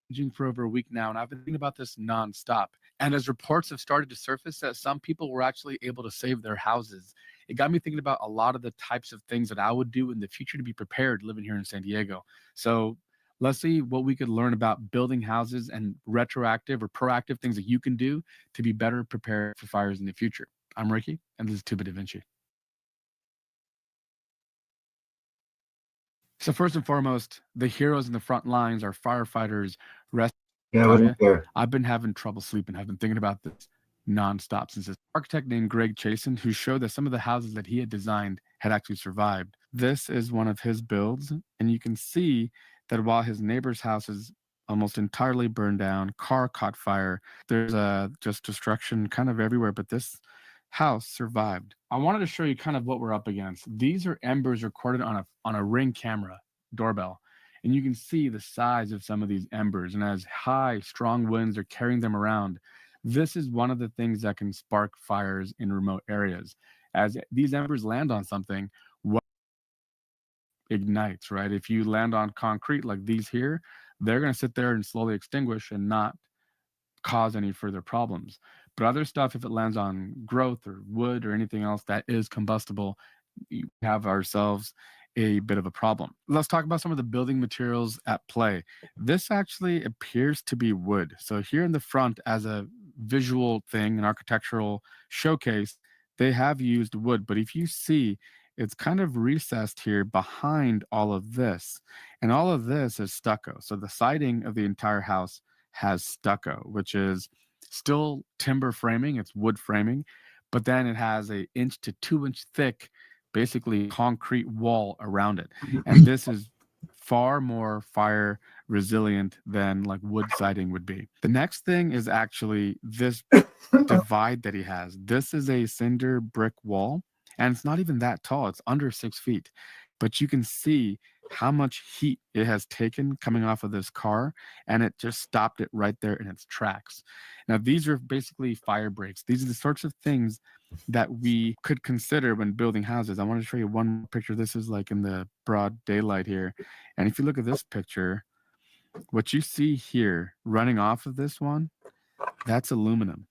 raging for over a week now, and I've been thinking about this nonstop. And as reports have started to surface that some people were actually able to save their houses, it got me thinking about a lot of the types of things that I would do in the future to be prepared living here in San Diego. So let's see what we could learn about building houses and retroactive or proactive things that you can do to be better prepared for fires in the future. I'm Ricky, and this is Tuba Da Vinci. So first and foremost, the heroes in the front lines are firefighters. Rest, Yeah, tell what is you, there? I've been having trouble sleeping. I've been thinking about this nonstop since this architect named Greg Chasen, who showed that some of the houses that he had designed had actually survived. This is one of his builds, and you can see that while his neighbor's house is almost entirely burned down, car caught fire, there's just destruction kind of everywhere, but this house survived. I wanted to show you kind of what we're up against. These are embers recorded on a Ring camera doorbell, and you can see the size of some of these embers. And as high, strong winds are carrying them around, this is one of the things that can spark fires in remote areas. As these embers land on something, what ignites, right? If you land on concrete like these here, they're going to sit there and slowly extinguish and not cause any further problems. But other stuff, if it lands on growth or wood or anything else that is combustible, we have ourselves a bit of a problem. Let's talk about some of the building materials at play. This actually appears to be wood. So here in the front, as a visual thing, an architectural showcase, they have used wood. But if you see, it's kind of recessed here behind all of this. And all of this is stucco. So the siding of the entire house has stucco, which is still timber framing, it's wood framing, but then it has a inch to 2 inch thick, basically concrete wall around it. And this is far more fire resilient than like wood siding would be. The next thing is actually this divide that he has. This is a cinder brick wall, and it's not even that tall, it's under 6 feet. But you can see how much heat it has taken coming off of this car, and it just stopped it right there in its tracks. Now, these are basically fire breaks. These are the sorts of things that we could consider when building houses. I want to show you one picture. This is like in the broad daylight here. And if you look at this picture, what you see here running off of this one, that's aluminum.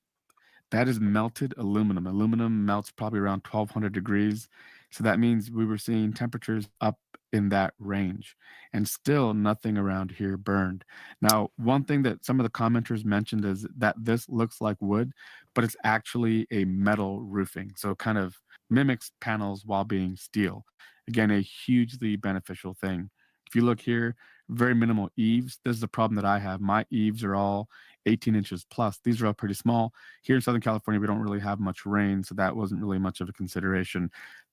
That is melted aluminum. Aluminum melts probably around 1200 degrees. So that means we were seeing temperatures up in that range, and still nothing around here burned. Now, one thing that some of the commenters mentioned is that this looks like wood, but it's actually a metal roofing. So it kind of mimics panels while being steel. Again, a hugely beneficial thing. If you look here, very minimal eaves. This is the problem that I have. My eaves are all 18 inches plus. These are all pretty small. Here in Southern California, we don't really have much rain, so that wasn't really much of a consideration.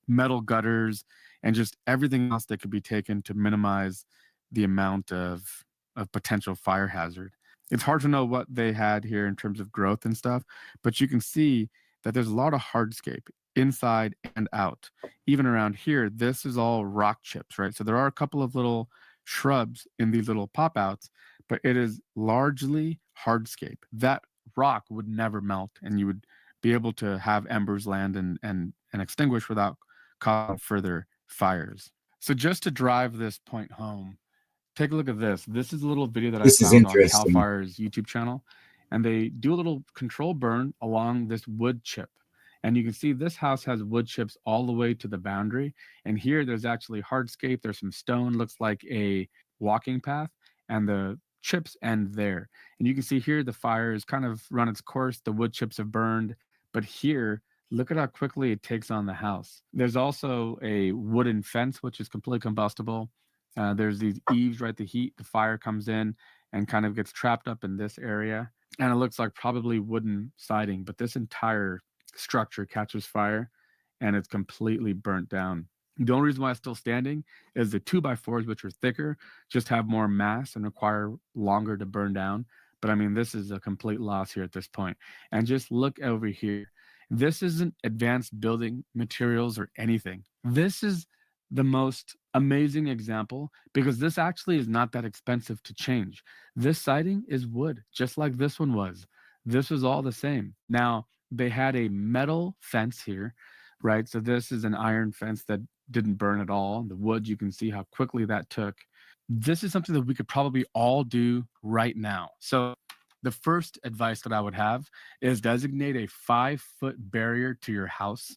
Metal gutters and just everything else that could be taken to minimize the amount of potential fire hazard. It's hard to know what they had here in terms of growth and stuff, but you can see that there's a lot of hardscape inside and out. Even around here, this is all rock chips, right? So there are a couple of little shrubs in these little pop outs, but it is largely hardscape. That rock would never melt, and you would be able to have embers land and extinguish without causing further fires. So just to drive this point home, take a look at this. This is a little video that I This is found on Cal interesting. Fire's YouTube channel, and they do a little control burn along this wood chip. And you can see this house has wood chips all the way to the boundary. And here there's actually hardscape. There's some stone, looks like a walking path, and the chips end there. And you can see here the fire has kind of run its course. The wood chips have burned. But here, look at how quickly it takes on the house. There's also a wooden fence, which is completely combustible. There's these eaves, right? The fire comes in and kind of gets trapped up in this area. And it looks like probably wooden siding, but this entire structure catches fire and it's completely burnt down. The only reason why it's still standing is the 2x4s, which are thicker, just have more mass and require longer to burn down. But I mean, this is a complete loss here at this point. And just look over here. This isn't advanced building materials or anything. This is the most amazing example because this actually is not that expensive to change. This siding is wood, just like this one was. This was all the same. Now, they had a metal fence here, right? So this is an iron fence that didn't burn at all. The wood, you can see how quickly that took. this is something that we could probably all do right now. So the first advice that I would have is designate a 5-foot barrier to your house,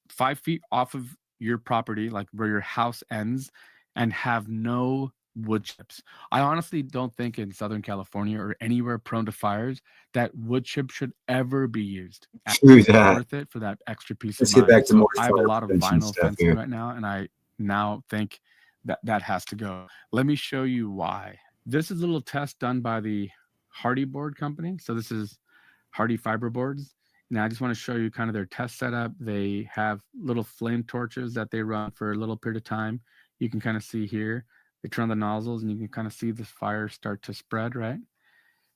5 feet off of your property, like where your house ends, and have no wood chips. I honestly don't think in Southern California or anywhere prone to fires that wood chip should ever be used. True It's not that. worth it for that extra peace of Let's get mind. back to more So I have a fire lot of prevention vinyl stuff fencing here. right now, and I now think that that has to go. Let me show you why. This is a little test done by the Hardy Board Company. So this is Hardy Fiber Boards. Now I just want to show you kind of their test setup. They have little flame torches that they run for a little period of time. You can kind of see here, they turn on the nozzles and you can kind of see this fire start to spread, right?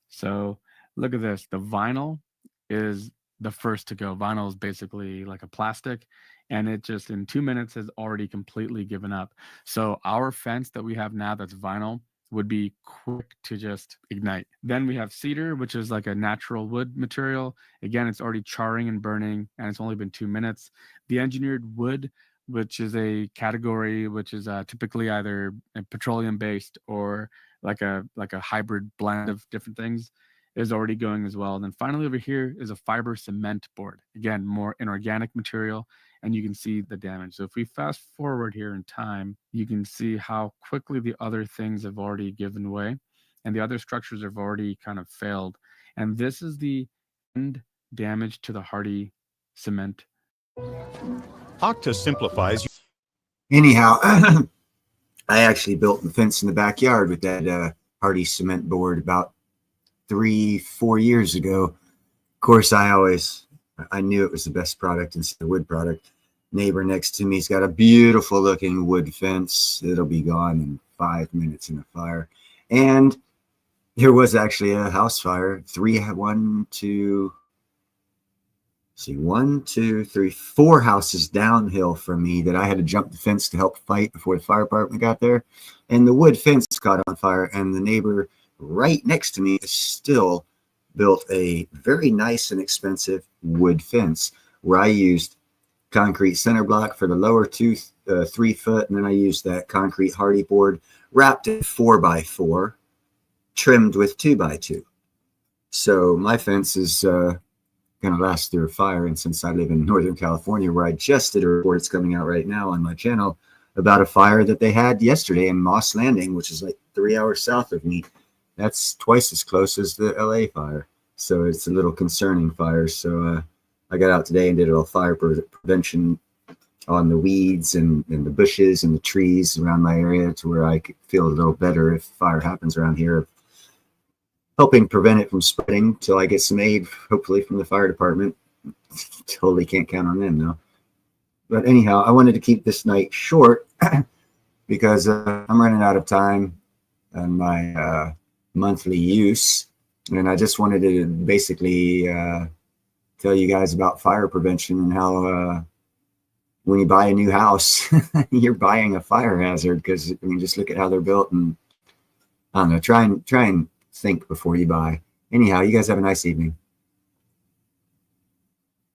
So look at this. The vinyl is the first to go. Vinyl is basically like a plastic, and it just in 2 minutes has already completely given up. So our fence that we have now that's vinyl would be quick to just ignite. Then we have cedar, which is like a natural wood material. Again, it's already charring and burning, and it's only been 2 minutes. The engineered wood, which is a category which is typically either petroleum based or like a hybrid blend of different things, is already going as well. And then finally over here is a fiber cement board. Again, more inorganic material, and you can see the damage. So if we fast forward here in time, you can see how quickly the other things have already given way and the other structures have already kind of failed. And this is the end damage to the Hardy cement. Okta simplifies. Anyhow, I actually built the fence in the backyard with that Hardy cement board about 3-4 years ago. Of course, I knew it was the best product instead of wood product. Neighbor next to me's got a beautiful looking wood fence. It'll be gone in 5 minutes in a fire. And there was actually a house fire. 4 houses downhill from me that I had to jump the fence to help fight before the fire department got there. And the wood fence caught on fire, and the neighbor right next to me still built a very nice and expensive wood fence where I used concrete center block for the lower 3 foot, and then I used that concrete Hardy board wrapped in 4x4, trimmed with 2x2. So my fence is going to last through a fire. And since I live in Northern California, where I just did a report, it's coming out right now on my channel, about a fire that they had yesterday in Moss Landing, which is like 3 hours south of me. That's twice as close as the LA fire. So it's a little concerning fire. So I got out today and did a little fire prevention on the weeds and the bushes and the trees around my area to where I could feel a little better if fire happens around here, helping prevent it from spreading till I get some aid, hopefully from the fire department. Totally can't count on them though. But anyhow, I wanted to keep this night short because I'm running out of time on my monthly use. And I just wanted to basically tell you guys about fire prevention and how when you buy a new house, you're buying a fire hazard, because I mean, just look at how they're built, and I don't know, try and think before you buy. Anyhow, you guys have a nice evening.